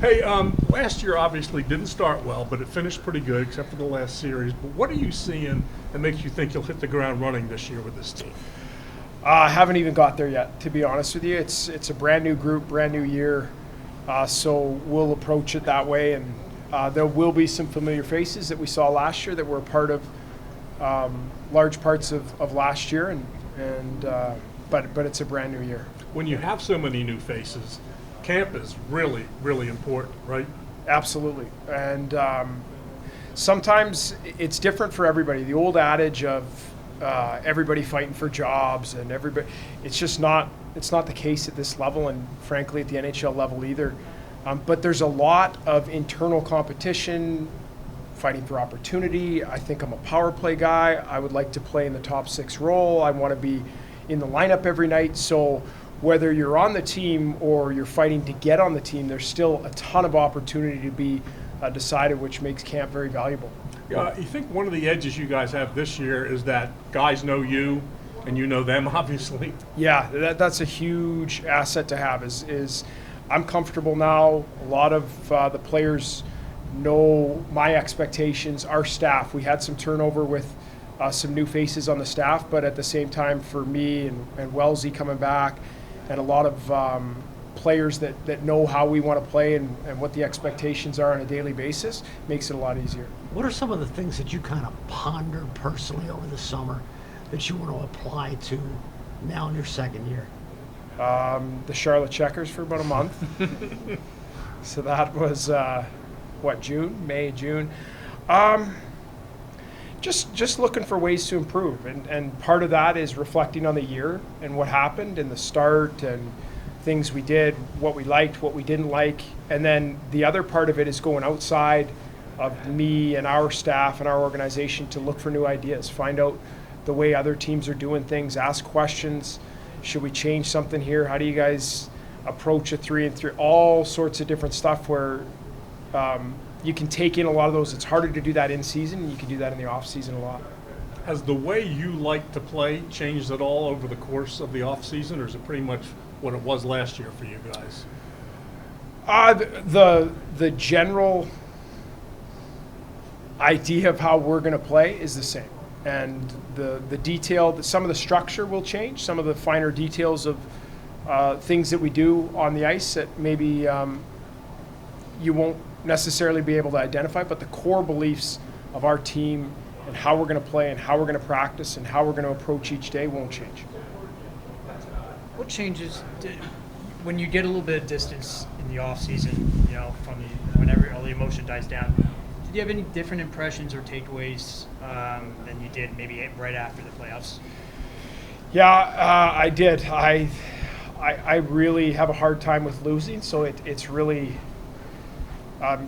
Hey, last year obviously didn't start well, but it finished pretty good except for the last series. But what are you seeing that makes you think you'll hit the ground running this year with this team? I haven't even got there yet, to be honest with you. It's a brand new group, brand new year, so we'll approach it that way. And there will be some familiar faces that we saw last year that were a part of large parts of last year, but it's a brand new year. When you have so many new faces, camp is really, really important, right? Absolutely. And sometimes it's different for everybody. The old adage of everybody fighting for jobs and everybody, it's not the case at this level, and frankly at the NHL level either. But there's a lot of internal competition, fighting for opportunity. I think I'm a power play guy. I would like to play in the top six role. I want to be in the lineup every night. So whether you're on the team or you're fighting to get on the team, there's still a ton of opportunity to be decided, which makes camp very valuable. You think one of the edges you guys have this year is that guys know you and you know them, obviously? Yeah, that's a huge asset to have. Is I'm comfortable now. A lot of the players know my expectations. Our staff, we had some turnover with some new faces on the staff, but at the same time, for me and Wellesley coming back, and a lot of players that know how we want to play and what the expectations are on a daily basis, makes it a lot easier. What are some of the things that you kind of ponder personally over the summer that you want to apply to now in your second year? The Charlotte Checkers for about a month. So that was, June? Just looking for ways to improve. And part of that is reflecting on the year and what happened in the start and things we did, what we liked, what we didn't like. And then the other part of it is going outside of me and our staff and our organization to look for new ideas, find out the way other teams are doing things, ask questions. Should we change something here? How do you guys approach a 3-and-3? All sorts of different stuff where you can take in a lot of those. It's harder to do that in season, and you can do that in the off season a lot. Has the way you like to play changed at all over the course of the off season, or is it pretty much what it was last year for you guys? The general idea of how we're going to play is the same, and the detail, some of the structure will change, some of the finer details of things that we do on the ice that maybe you won't necessarily be able to identify, but the core beliefs of our team and how we're going to play and how we're going to practice and how we're going to approach each day won't change. What changes when you get a little bit of distance in the off season, from whenever all the emotion dies down? Did you have any different impressions or takeaways than you did maybe right after the playoffs? Yeah, I did. I really have a hard time with losing, so it's really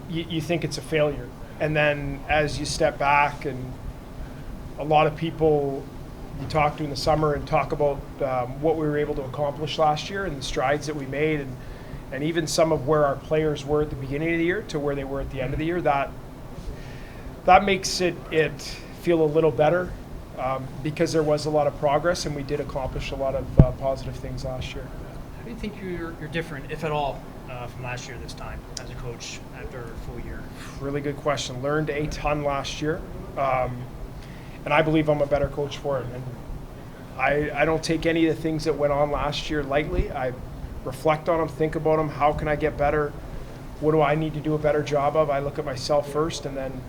you think it's a failure, and then as you step back, and a lot of people you talk to in the summer and talk about what we were able to accomplish last year and the strides that we made, and even some of where our players were at the beginning of the year to where they were at the end of the year, that makes it feel a little better because there was a lot of progress and we did accomplish a lot of positive things last year. How do you think you're different, if at all, from last year this time as a coach after a full year? Really good question. Learned a ton last year, and I believe I'm a better coach for it. And I don't take any of the things that went on last year lightly. I reflect on them, think about them. How can I get better? What do I need to do a better job of? I look at myself first, and then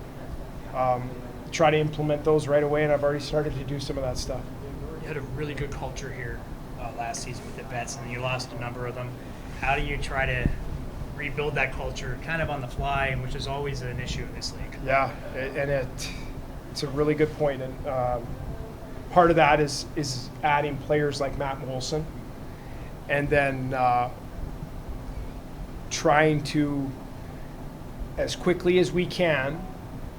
try to implement those right away. And I've already started to do some of that stuff. You had a really good culture here last season with the vets, and you lost a number of them. How do you try to rebuild that culture kind of on the fly, which is always an issue in this league? Yeah, and it's a really good point. And part of that is adding players like Matt Molson, and then trying to, as quickly as we can,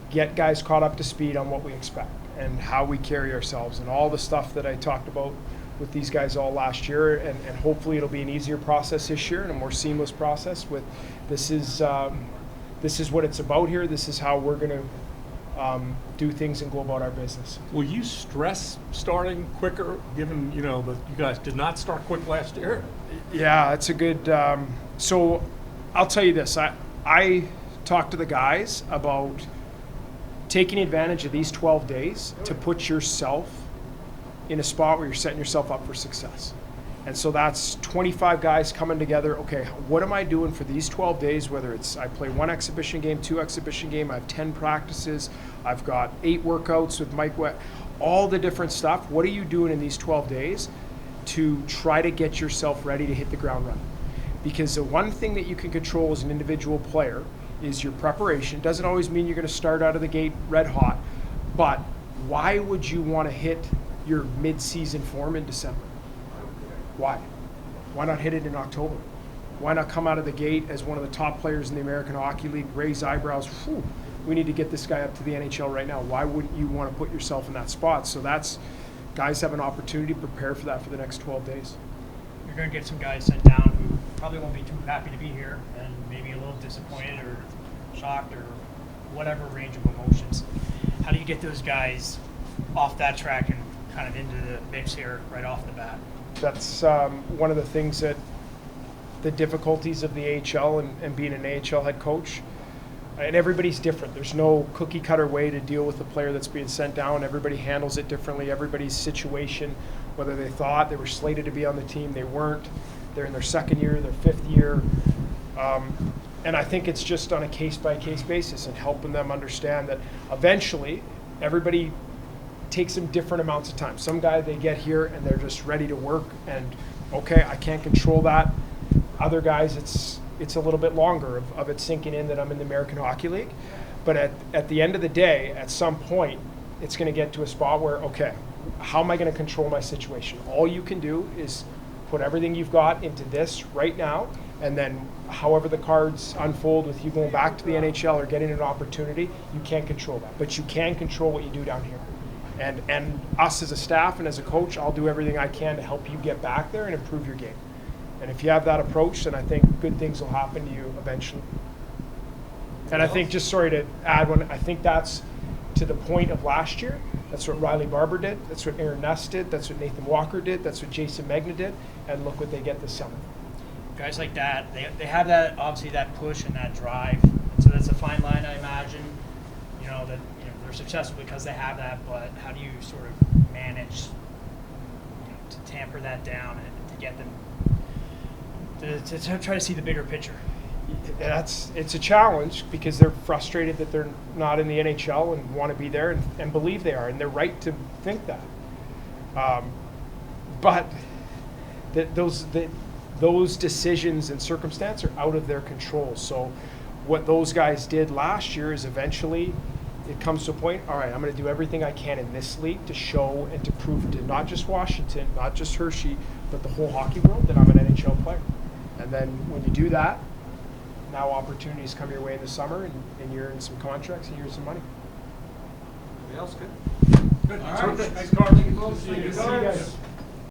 get guys caught up to speed on what we expect and how we carry ourselves and all the stuff that I talked about with these guys all last year, and hopefully it'll be an easier process this year and a more seamless process. With this is what it's about here. This is how we're going to do things and go about our business. Will you stress starting quicker, given that you guys did not start quick last year? Yeah, it's a good. So I'll tell you this: I talked to the guys about taking advantage of these 12 days to put yourself in a spot where you're setting yourself up for success. And so that's 25 guys coming together. Okay, what am I doing for these 12 days? Whether it's I play 1 exhibition game, 2 exhibition game, I have 10 practices, I've got 8 workouts with Mike Wett, all the different stuff. What are you doing in these 12 days to try to get yourself ready to hit the ground running? Because the one thing that you can control as an individual player is your preparation. Doesn't always mean you're going to start out of the gate red hot, but why would you want to hit your mid-season form in December? Why? Why not hit it in October? Why not come out of the gate as one of the top players in the American Hockey League, raise eyebrows, whew, we need to get this guy up to the NHL right now. Why wouldn't you want to put yourself in that spot? So that's, guys have an opportunity to prepare for that for the next 12 days. You're going to get some guys sent down who probably won't be too happy to be here and maybe a little disappointed or shocked or whatever range of emotions. How do you get those guys off that track and kind of into the mix here right off the bat? That's one of the things that the difficulties of the AHL and being an AHL head coach. And everybody's different. There's no cookie cutter way to deal with a player that's being sent down. Everybody handles it differently. Everybody's situation, whether they thought they were slated to be on the team, they weren't. They're in their 2nd year, their 5th year. And I think it's just on a case-by-case basis and helping them understand that eventually everybody takes them different amounts of time. Some guy, they get here and they're just ready to work and, okay, I can't control that. Other guys, it's a little bit longer of it sinking in that I'm in the American Hockey League. But at the end of the day, at some point, it's going to get to a spot where, okay, how am I going to control my situation? All you can do is put everything you've got into this right now, and then however the cards unfold with you going back to the NHL or getting an opportunity, you can't control that. But you can control what you do down here. And us as a staff and as a coach, I'll do everything I can to help you get back there and improve your game. And if you have that approach, then I think good things will happen to you eventually. And I think, just sorry to add one, I think that's to the point of last year. That's what Riley Barber did. That's what Aaron Ness did. That's what Nathan Walker did. That's what Jason Megna did. And look what they get this summer. Guys like that, they have that, obviously, that push and that drive. And so that's a fine line, I imagine, that they're successful because they have that, but how do you sort of manage to tamper that down and to get them to try to see the bigger picture? It's a challenge because they're frustrated that they're not in the NHL and want to be there and believe they are, and they're right to think that. But those decisions and circumstance are out of their control. So what those guys did last year is eventually it comes to a point, all right, I'm going to do everything I can in this league to show and to prove to not just Washington, not just Hershey, but the whole hockey world that I'm an NHL player. And then when you do that, now opportunities come your way in the summer and you're in some contracts and you're in some money. Anybody else? Good. Good. All right. Thanks, Carl. Thank you, folks. See you See you guys.